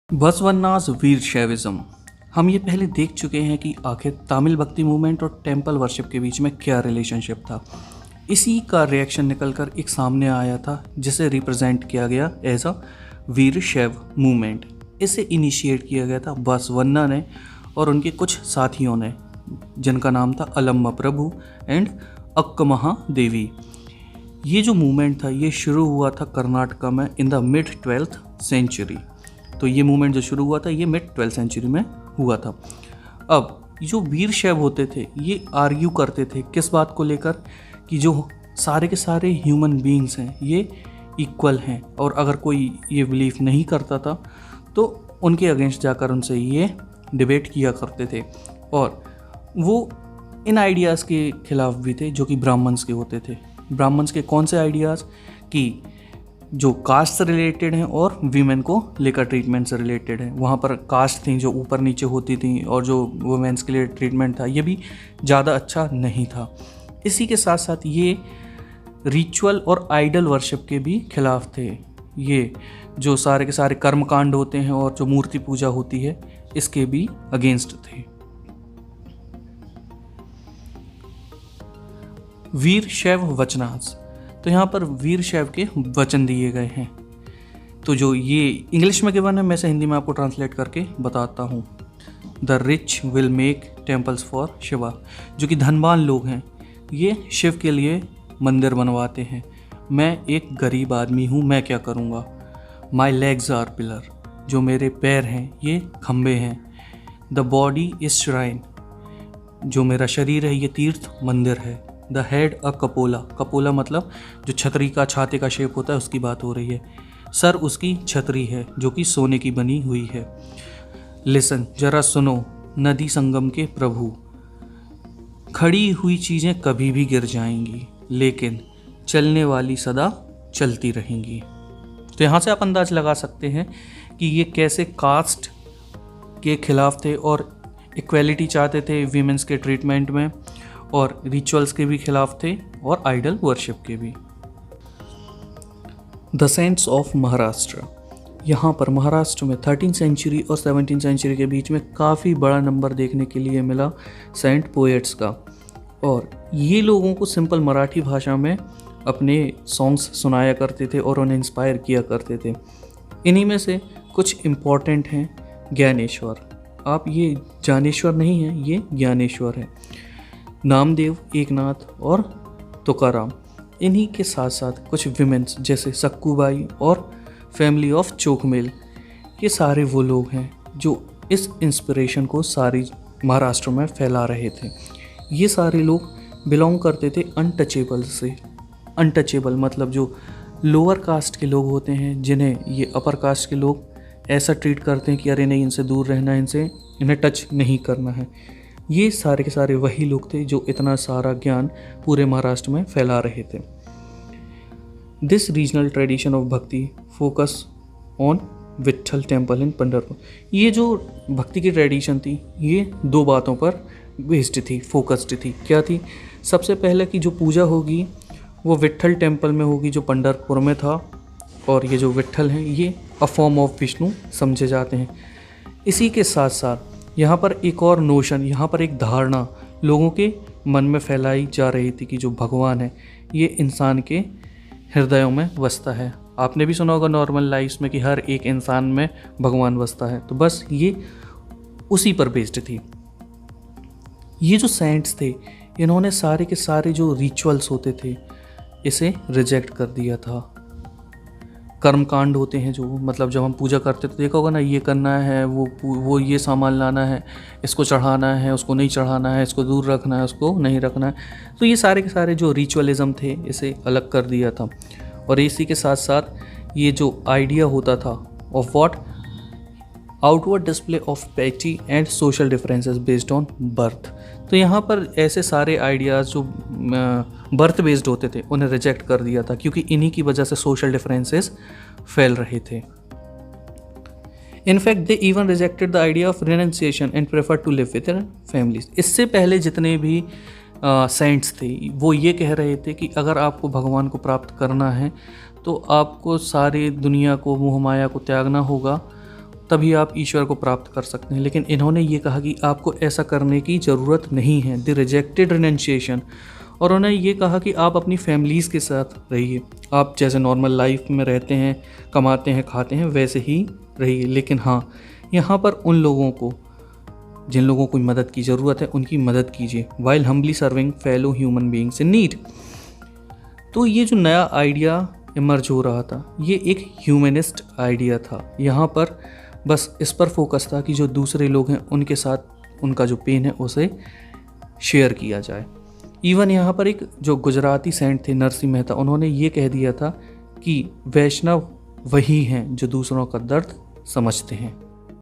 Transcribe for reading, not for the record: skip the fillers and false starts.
बसवन्नास वीर शैविज्म। हम ये पहले देख चुके हैं कि आखिर तमिल भक्ति मूवमेंट और टेम्पल वर्शिप के बीच में क्या रिलेशनशिप था। इसी का रिएक्शन निकलकर एक सामने आया था जिसे रिप्रेजेंट किया गया एज अ वीर शैव मूवमेंट। इसे इनिशिएट किया गया था बसवन्ना ने और उनके कुछ साथियों ने, जिनका नाम था अलम्मा प्रभु एंड अक्कमहा देवी। ये जो मूवमेंट था ये शुरू हुआ था कर्नाटका में in the mid 12th century. तो ये मूवमेंट जो शुरू हुआ था ये मिड 12th सेंचुरी में हुआ था। अब जो वीर शैव होते थे ये आर्ग्यू करते थे किस बात को लेकर कि जो सारे के सारे ह्यूमन बीइंग्स हैं ये इक्वल हैं, और अगर कोई ये बिलीव नहीं करता था तो उनके अगेंस्ट जाकर उनसे ये डिबेट किया करते थे। और वो इन आइडियाज़ के खिलाफ भी थे जो कि ब्राह्मण्स के होते थे। ब्राह्मण्स के कौन से आइडियाज़ कि जो कास्ट से रिलेटेड हैं और वीमेन को लेकर ट्रीटमेंट से रिलेटेड है। वहाँ पर कास्ट थी जो ऊपर नीचे होती थी और जो वुमेन्स के लिए ट्रीटमेंट था ये भी ज़्यादा अच्छा नहीं था। इसी के साथ साथ ये रिचुअल और आइडल वर्शिप के भी खिलाफ थे। ये जो सारे के सारे कर्मकांड होते हैं और जो मूर्ति पूजा होती है इसके भी अगेंस्ट थे। वीर शैव वचनास, तो यहाँ पर वीर शैव के वचन दिए गए हैं। तो जो ये इंग्लिश में गिवन है मैं इसे हिंदी में आपको ट्रांसलेट करके बताता हूँ। The rich will make temples for Shiva, जो कि धनवान लोग हैं ये शिव के लिए मंदिर बनवाते हैं। मैं एक गरीब आदमी हूँ, मैं क्या करूँगा। माई लेग्स आर पिलर, जो मेरे पैर हैं ये खम्बे हैं। द बॉडी इज श्राइन, जो मेरा शरीर है ये तीर्थ मंदिर है। The head a Coppola, Coppola मतलब जो छतरी का छाते का शेप होता है उसकी बात हो रही है। सर उसकी छतरी है जो कि सोने की बनी हुई है। लिसन, जरा सुनो, नदी संगम के प्रभु, खड़ी हुई चीज़ें कभी भी गिर जाएंगी लेकिन चलने वाली सदा चलती रहेंगी। तो यहाँ से आप अंदाज लगा सकते हैं कि ये कैसे कास्ट के खिलाफ थे और इक्वेलिटी चाहते थे वीमेंस के ट्रीटमेंट में, और रिचुअल्स के भी खिलाफ थे और आइडल वर्शिप के भी। द सेंट्स ऑफ महाराष्ट्र, यहाँ पर महाराष्ट्र में 13th सेंचुरी और 17th सेंचुरी के बीच में काफ़ी बड़ा नंबर देखने के लिए मिला सेंट पोएट्स का। और ये लोगों को सिंपल मराठी भाषा में अपने सॉन्ग्स सुनाया करते थे और उन्हें इंस्पायर किया करते थे। इन्हीं में से कुछ इम्पॉर्टेंट हैं ज्ञानेश्वर। आप ये ज्ञानेश्वर नहीं है, ये ज्ञानेश्वर है। नामदेव, एकनाथ और तुकाराम। इन्हीं के साथ साथ कुछ विमेंस जैसे सक्कूबाई और फैमिली ऑफ चोकमेल, ये सारे वो लोग हैं जो इस इंस्पिरेशन को सारी महाराष्ट्र में फैला रहे थे। ये सारे लोग बिलोंग करते थे अनटचेबल से। अनटचेबल मतलब जो लोअर कास्ट के लोग होते हैं जिन्हें ये अपर कास्ट के लोग ऐसा ट्रीट करते हैं कि अरे नहीं, इनसे दूर रहना है, इन्हें टच नहीं करना है। ये सारे के सारे वही लोग थे जो इतना सारा ज्ञान पूरे महाराष्ट्र में फैला रहे थे। दिस रीजनल ट्रेडिशन ऑफ भक्ति focus on Vitthal temple in Pandharpur. ये जो भक्ति की ट्रेडिशन थी ये दो बातों पर बेस्ड थी, फोकस्ड थी। क्या थी? सबसे पहले कि जो पूजा होगी वो विट्ठल टेम्पल में होगी जो पंढरपुर में था, और ये जो विट्ठल हैं ये अ फॉर्म ऑफ विष्णु समझे जाते हैं। इसी के साथ साथ यहाँ पर एक और नोशन, यहाँ पर एक धारणा लोगों के मन में फैलाई जा रही थी कि जो भगवान है ये इंसान के हृदयों में बसता है। आपने भी सुना होगा नॉर्मल लाइफ में कि हर एक इंसान में भगवान बसता है, तो बस ये उसी पर बेस्ड थी। ये जो सेंट्स थे इन्होंने सारे के सारे जो रिचुअल्स होते थे इसे रिजेक्ट कर दिया था। कर्मकांड होते हैं जो, मतलब जब हम पूजा करते तो देखा होगा ना, ये करना है, वो ये सामान लाना है, इसको चढ़ाना है, उसको नहीं चढ़ाना है, इसको दूर रखना है, उसको नहीं रखना है। तो ये सारे के सारे जो रिचुअलिज्म थे इसे अलग कर दिया था। और इसी के साथ साथ ये जो आइडिया होता था of what outward display of piety and social differences based on birth. तो यहाँ पर ऐसे सारे आइडियाज़ जो बर्थ बेस्ड होते थे उन्हें रिजेक्ट कर दिया था, क्योंकि इन्हीं की वजह से सोशल डिफरेंसेस फैल रहे थे। In fact they even rejected the idea of renunciation and prefer to live with their families. इससे पहले जितने भी सेंट्स थे वो ये कह रहे थे कि अगर आपको भगवान को प्राप्त करना है तो आपको सारी दुनिया को, मोह माया को त्यागना होगा तभी आप ईश्वर को प्राप्त कर सकते हैं। लेकिन इन्होंने ये कहा कि आपको ऐसा करने की ज़रूरत नहीं है। They rejected renunciation. और उन्होंने ये कहा कि आप अपनी फैमिलीज़ के साथ रहिए, आप जैसे नॉर्मल लाइफ में रहते हैं, कमाते हैं, खाते हैं, वैसे ही रहिए। लेकिन हाँ, यहाँ पर उन लोगों को जिन लोगों को मदद की ज़रूरत है उनकी मदद कीजिए, while humbly serving fellow human beings in need. तो ये जो नया आइडिया इमर्ज हो रहा था, ये एक ह्यूमनिस्ट आइडिया था। यहाँ पर बस इस पर फोकस था कि जो दूसरे लोग हैं उनके साथ उनका जो पेन है उसे शेयर किया जाए। इवन यहाँ पर एक जो गुजराती सेंट थे नरसिंह मेहता, उन्होंने ये कह दिया था कि वैष्णव वही हैं जो दूसरों का दर्द समझते हैं।